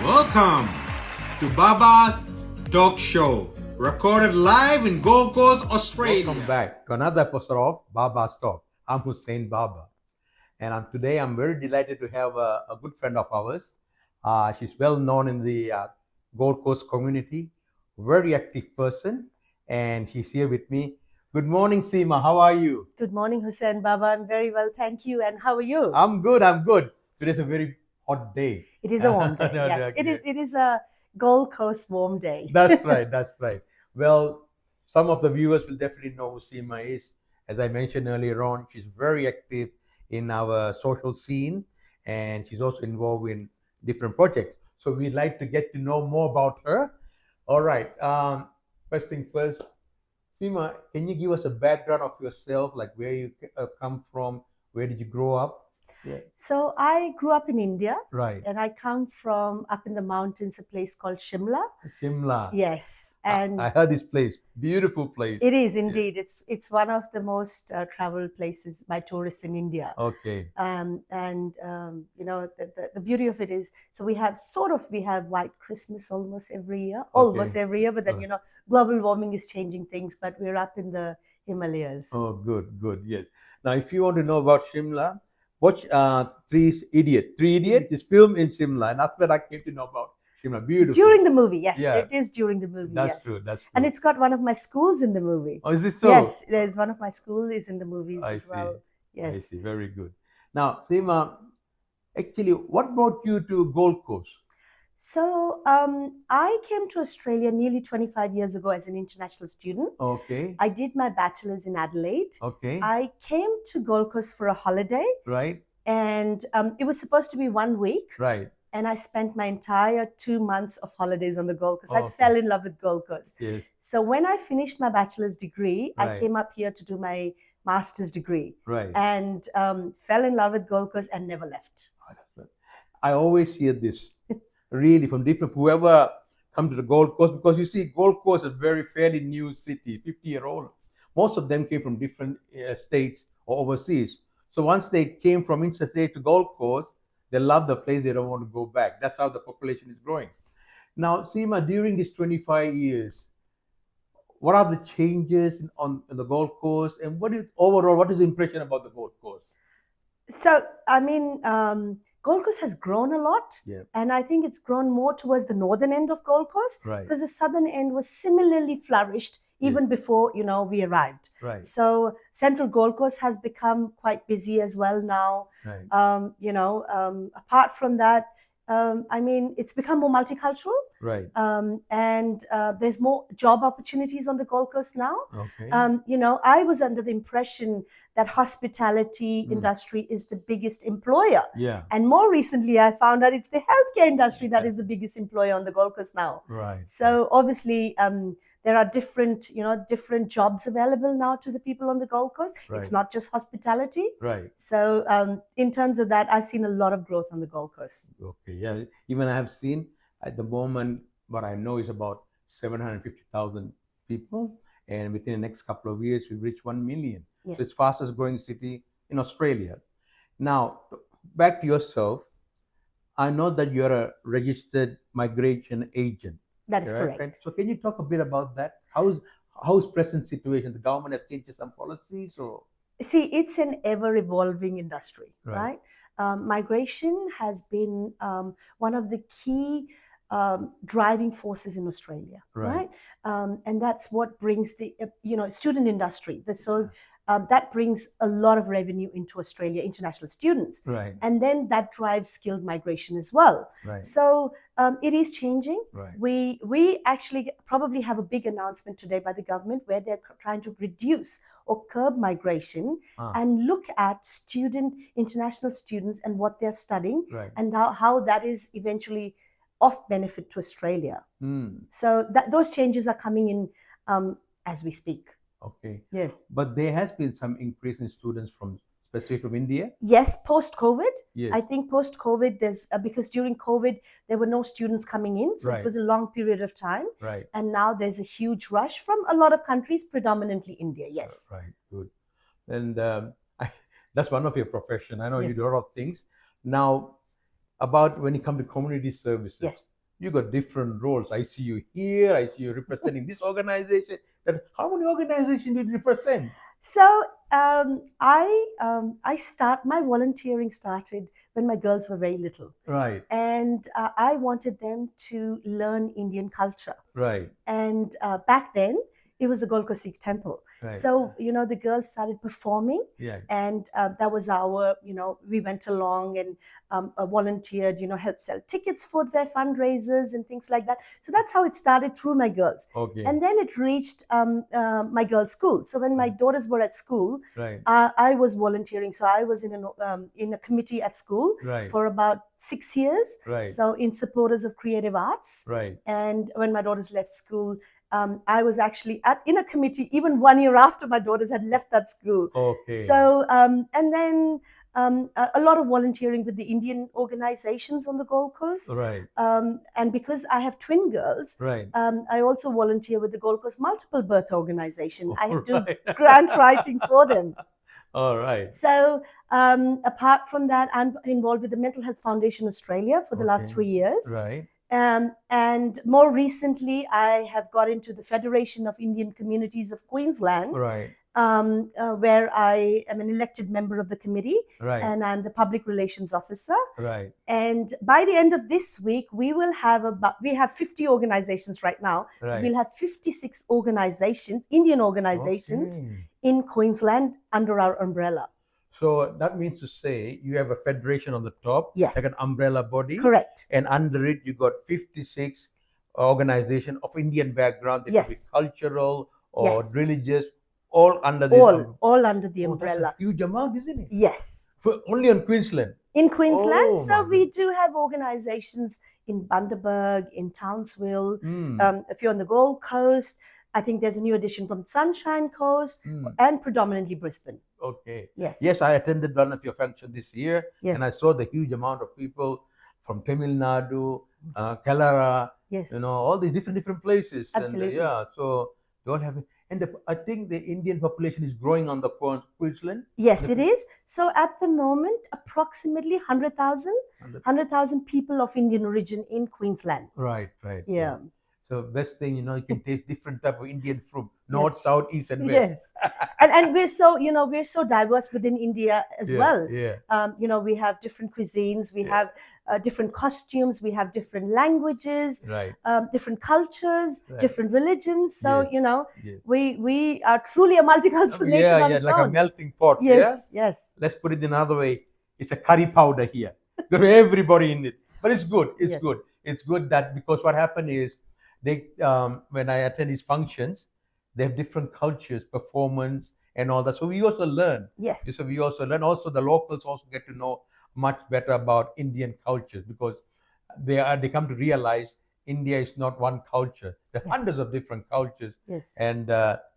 Welcome to Baba's Talk Show, recorded live in Gold Coast, Australia. Welcome back to another episode of Baba's Talk. I'm Hussein Baba, and today I'm very delighted to have a good friend of ours. She's well known in the Gold Coast community, very active person, and she's here with me. Good morning, Seema. How are you? Good morning, Hussein Baba. I'm very well, thank you. And how are you? I'm good. Today's a very hot day. It is a warm day. No, Yes, okay. it is a Gold Coast warm day. That's right. Well, some of the viewers will definitely know who Seema is. As I mentioned earlier on, she's very active in our social scene, and she's also involved in different projects. So we'd like to get to know more about her. All right. First thing first, Seema, can you give us a background of yourself, like where you come from, where did you grow up? Yeah. So I grew up in India, Right. and I come from up in the mountains, a place called Shimla. Shimla. Yes, and I heard this place. Beautiful place. it is indeed. It's one of the most traveled places by tourists in India. Okay. You know, the beauty of it is, so we have white Christmas almost every year, but then, you know, global warming is changing things, but we're up in the Himalayas. Oh, good, yes. Now, if you want to know about Shimla, watch Three Idiot, this film in Shimla, and that's where I came to know about Shimla. Beautiful. During the movie, yes, Yeah. it is during the movie. That's yes. true. And it's got one of my schools in the movie. Oh, is it so? Yes, there's one of my schools is in the movies I as see. well. Yes. I see. Very good. Now, Seema, actually, what brought you to Gold Coast? So I came to Australia nearly 25 years ago as an international student. Okay. I did my bachelor's in Adelaide. Okay. I came to Gold Coast for a holiday, Right. and it was supposed to be 1 week. Right. And I spent my entire 2 months of holidays on the Gold Coast. I Okay. fell in love with Gold Coast. Yes. So when I finished my bachelor's degree, I Right. came up here to do my master's degree, Right. and fell in love with Gold Coast and never left. I always hear this, really, from different whoever come to the Gold Coast, because you see, Gold Coast is a very fairly new city, 50-year-old. Most of them came from different states or overseas. So once they came from interstate to Gold Coast, they love the place. They don't want to go back. That's how the population is growing. Now, Seema, during these 25 years, what are the changes on the Gold Coast, and what is the impression about the Gold Coast? So, I mean, Gold Coast has grown a lot. Yeah. And I think it's grown more towards the northern end of Gold Coast. Right. Because the southern end was similarly flourished even before, you know, we arrived. Right. So Central Gold Coast has become quite busy as well now. Right. Apart from that, I mean, it's become more multicultural. Right. And there's more job opportunities on the Gold Coast now. Okay. I was under the impression that hospitality industry is the biggest employer. Yeah. And more recently, I found out it's the healthcare industry that is the biggest employer on the Gold Coast now. Right. So obviously, there are different jobs available now to the people on the Gold Coast. Right. It's not just hospitality. Right. So in terms of that, I've seen a lot of growth on the Gold Coast. Okay. Yeah. Even I have seen at the moment, what I know is about 750,000 people, and within the next couple of years, we've reached 1 million. Yeah. So it's fastest growing city in Australia. Now, back to yourself. I know that you're a registered migration agent. That is correct. So can you talk a bit about that? How's present situation? The government has changed some policies, or? See, it's an ever-evolving industry, right? Migration has been one of the key driving forces in Australia, right? And that's what brings the student industry. That brings a lot of revenue into Australia, international students, right? And then that drives skilled migration as well. Right. So it is changing. Right. We actually probably have a big announcement today by the government where they're trying to reduce or curb migration and look at international students and what they're studying, right, and how that is eventually of benefit to Australia. So those changes are coming in as we speak. Okay. Yes. But there has been some increase in students specifically from India? Yes, post-COVID. Yes. I think post-COVID, there's because during COVID, there were no students coming in. So Right. it was a long period of time. Right. And now there's a huge rush from a lot of countries, predominantly India. Yes. Right. Good. And that's one of your profession. I know Yes. you do a lot of things. Now, about when you come to community services. Yes. you got different roles. I see you here. I see you representing this organization. That how many organizations do you represent? So my volunteering started when my girls were very little, Right, and I wanted them to learn Indian culture. right, And back then, it was the Gold Coast Sikh Temple. right. So the girls started performing, Yeah. and that was our, we went along and volunteered, helped sell tickets for their fundraisers and things like that. So that's how it started through my girls. Okay. And then it reached my girls' school. So when my daughters were at school, Right. I was volunteering. So I was in a committee at school Right. for about 6 years. Right. So in supporters of creative arts. Right. And when my daughters left school, I was actually in a committee even 1 year after my daughters had left that school. Okay. So, and then a lot of volunteering with the Indian organizations on the Gold Coast. Right. And because I have twin girls, Right. I also volunteer with the Gold Coast Multiple Birth Organization. I do Right. grant writing for them. All right. So, apart from that, I'm involved with the Mental Health Foundation Australia for the last Okay. 3 years. Right. And more recently, I have got into the Federation of Indian Communities of Queensland, Right. where I am an elected member of the committee, Right. and I'm the public relations officer. Right. And by the end of this week, we have 50 organizations right now. Right. We'll have 56 organizations, Indian organizations, Okay. in Queensland under our umbrella. So that means to say you have a federation on the top, Yes. like an umbrella body. Correct. And under it, you got 56 organization of Indian background. They Yes. could be cultural or Yes. religious, all under this. All under the Oh, umbrella. that's a huge amount, isn't it? Yes. For only on Queensland. In Queensland, Oh, so my we do have organizations in Bundaberg, in Townsville, Mm. if you're on the Gold Coast. I think there's a new addition from Sunshine Coast, Mm. and predominantly Brisbane. Okay. Yes. Yes, I attended one of your functions this year, Yes. and I saw the huge amount of people from Tamil Nadu, Kellara, Yes. all these different places. Absolutely. And so you all have, and I think the Indian population is growing on the Queensland. Yes, it is. So at the moment, approximately 100,000 people of Indian origin in Queensland. Right, right. Yeah. So best thing, you can taste different type of Indian food, north, south, east, and Yes. west. And we're so diverse within India as Yeah, well. Yeah. We have different cuisines, we Yeah. have different costumes, we have different languages, Right. different cultures, Right. different religions. So, Yes. we are truly a multicultural nation on Yeah, its like own. a melting pot. Yes, yes. Let's put it another way. It's a curry powder here. Got everybody in it. But it's good. It's Yes. good. It's good that because what happened is they when I attend these functions, they have different cultures, performance, and all that. So we also learn. Yes. So we also learn. Also, the locals also get to know much better about Indian cultures because they come to realize India is not one culture. There are Yes. hundreds of different cultures Yes. and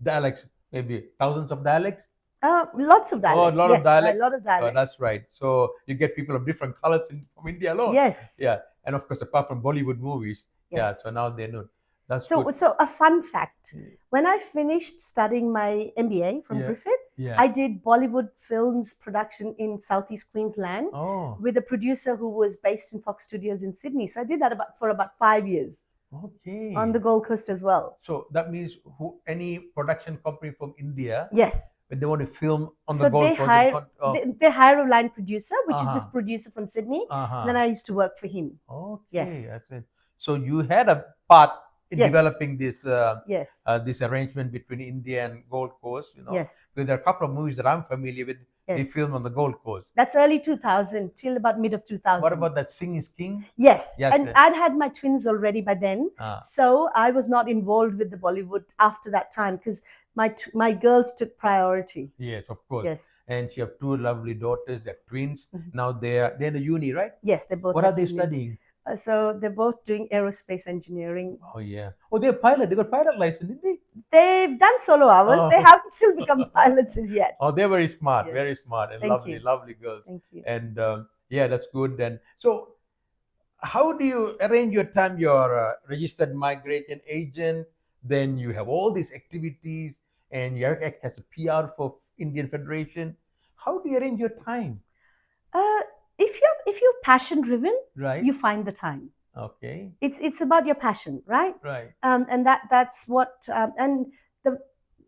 dialects, maybe thousands of dialects. Lots of dialects. a lot yes, of dialects. a lot of dialects. That's right. So you get people of different colors from India alone. Yes. Yeah, and of course, apart from Bollywood movies, yeah. Yes. So now they know. That's So, good. so a fun fact: when I finished studying my MBA from Yeah. Griffith, Yeah. I did Bollywood films production in Southeast Queensland Oh, with a producer who was based in Fox Studios in Sydney. So I did that for about 5 years okay. on the Gold Coast as well. So that means any production company from India, Yes. when they want to film on So the Gold they Coast, hire they hire a line producer, which is this Uh-huh. producer from Sydney. uh-huh. Then I used to work for him. Okay, Yes. that's it. So you had a part in Yes. developing this Yes. this arrangement between India and Gold Coast. Yes. Because there are a couple of movies that I'm familiar with. They Yes. filmed on the Gold Coast. That's early 2000 till about mid of 2000. What about that Sing is King? Yes. Yes, And yes. I'd had my twins already by then. Ah. So I was not involved with the Bollywood after that time because my girls took priority. Yes, of course. Yes. And she have two lovely daughters. They're twins. Mhm. Now they're in the uni, right? Yes, they both. What at are they uni. studying? So they're both doing aerospace engineering. Oh yeah. Oh, they're pilot. They got pilot license, didn't they? They've done solo hours. Oh. They haven't still become pilots as yet. Oh, they're very smart. Yes. Very smart and Thank lovely, you. lovely girls. Thank you. And yeah, that's good. And so, how do you arrange your time? You're a registered migration agent. Then you have all these activities, and you act as a PR for Indian Federation. How do you arrange your time? If you're passion driven, Right. you find the time. Okay. It's about your passion, right? Right. And that's what and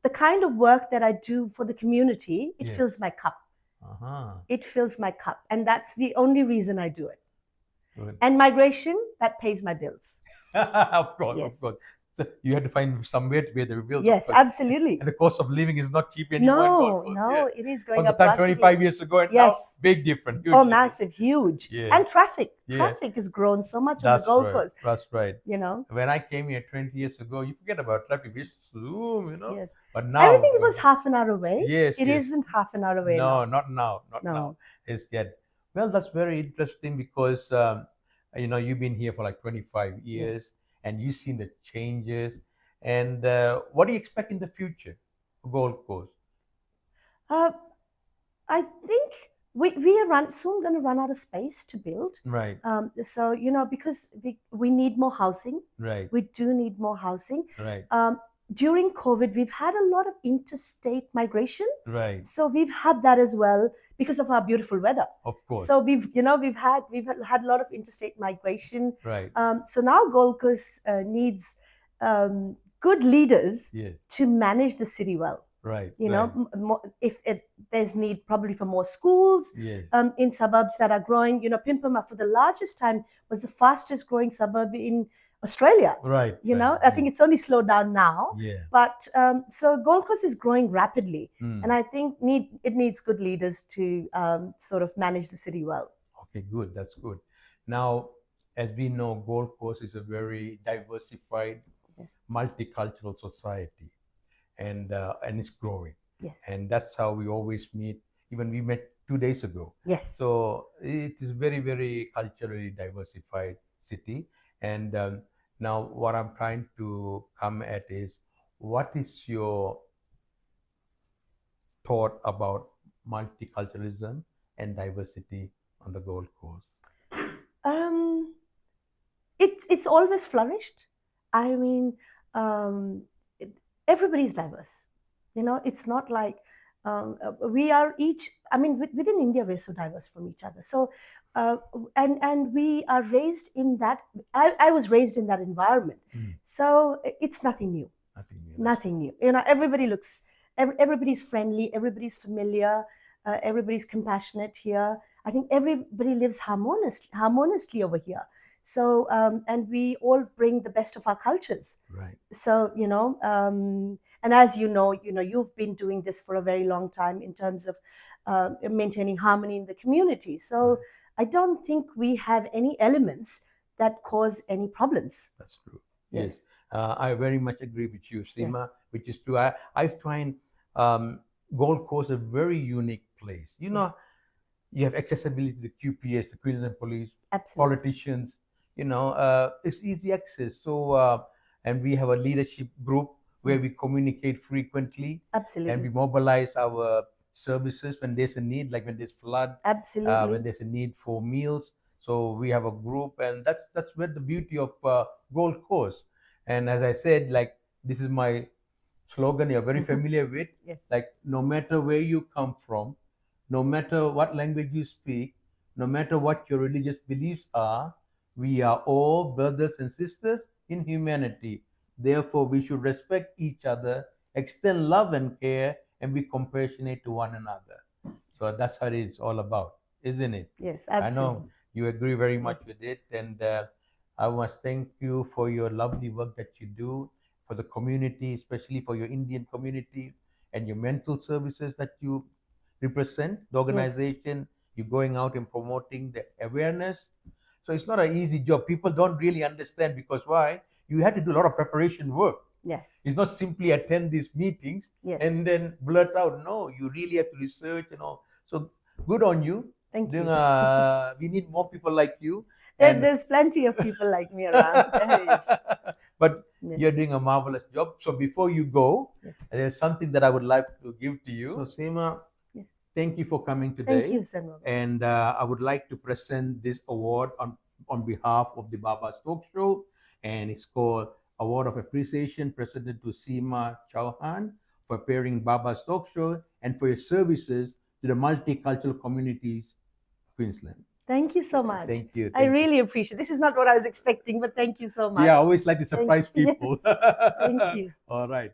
the kind of work that I do for the community, it Yes. fills my cup. Uh-huh. It fills my cup, and that's the only reason I do it. Good. And migration, that pays my bills. Of course, Yes. of course. So you had to find somewhere to pay the bills. Yes, of course. absolutely. And the cost of living is not cheap anymore in Gold Coast. No, Yeah. it is going From the up time drastically. 25 years ago and now, Yes. big difference. Huge Oh, difference. massive, huge. Yes. And traffic. Yeah. Traffic has grown so much on That's the Gold right. Coast. That's right. You know. When I came here 20 years ago, you forget about traffic. We zoom, you know. Yes. But now Everything was half an hour away. Yes. It yes. isn't half an hour away No, now. not now. Not No. now. It's yet. Well, that's very interesting because you know, you've been here for like 25 years Yes. and you've seen the changes. And what do you expect in the future for Gold Coast? I think we are soon going to run out of space to build. Right. So you know, because we need more housing. Right. We do need more housing. Right. During COVID, we've had a lot of interstate migration. Right. So we've had that as well because of our beautiful weather. Of course. So we've had a lot of interstate migration. Right. So now Gold Coast needs good leaders Yes. to manage the city well. Right. You know, if there's need probably for more schools. Yes. In suburbs that are growing. You know, Pimpama for the largest time was the fastest growing suburb in Australia. Right. You know, I think it's only slowed down now. Yeah. But so Gold Coast is growing rapidly, Mm. and I think it needs good leaders to sort of manage the city well. Okay, good. That's good. Now, as we know, Gold Coast is a very diversified, Yes. multicultural society, and it's growing. Yes. And that's how we always meet. Even we met 2 days ago. Yes. So it is very, very culturally diversified city. And now what I'm trying to come at is, what is your thought about multiculturalism and diversity on the Gold Coast? It's always flourished. I mean, everybody's diverse. You know, it's not like we are each. I mean, within India, we're so diverse from each other. So, and we are raised in that. I was raised in that environment. Mm. So it's nothing new. Nothing new. Nothing new. You know, everybody's friendly. Everybody's familiar. Everybody's compassionate here. I think everybody lives harmoniously over here. So, and we all bring the best of our cultures. Right. So, you know, and as you know, you've been doing this for a very long time in terms of maintaining harmony in the community. So, Right. I don't think we have any elements that cause any problems. That's true. Yes. Yes. I very much agree with you, Seema, which is true. I find Gold Coast a very unique place. You know, Yes. you have accessibility to QPS, the Queensland Police, Absolutely. politicians. You know, it's easy access. So, and we have a leadership group where Yes. we communicate frequently Absolutely. and we mobilize our services when there's a need, like when there's flood, Absolutely. when there's a need for meals. So we have a group, and that's where the beauty of Gold Coast. And as I said, like, this is my slogan you're very familiar with. Yes. Like, no matter where you come from, no matter what language you speak, no matter what your religious beliefs are, we are all brothers and sisters in humanity. Therefore, we should respect each other, extend love and care, and be compassionate to one another. So that's what it's all about, isn't it? Yes. I Absolutely. know you agree very much Yes. with it, and I must thank you for your lovely work that you do for the community, especially for your Indian community, and your mental services that you represent, the organization. You're going out and promoting the awareness. So it's not an easy job. People don't really understand, because why? You have to do a lot of preparation work. Yes. It's not simply attend these meetings Yes. and then blurt out. No, you really have to research and all. So good on you. Thank you. We need more people like you. And- There's plenty of people like me around. There is. But Yes. you're doing a marvelous job. So before you go, Yes. there's something that I would like to give to you. So Seema, Yes. thank you for coming today. Thank you, Seema. And I would like to present this award on behalf of the Baba's Talk Show. And it's called Award of Appreciation, presented to Seema Chauhan for appearing Baba's Talk Show and for your services to the multicultural communities of Queensland. Thank you so much. Thank you. I really appreciate it. This is not what I was expecting, but thank you so much. Yeah, I always like to surprise Thank you. people. Thank you. All right.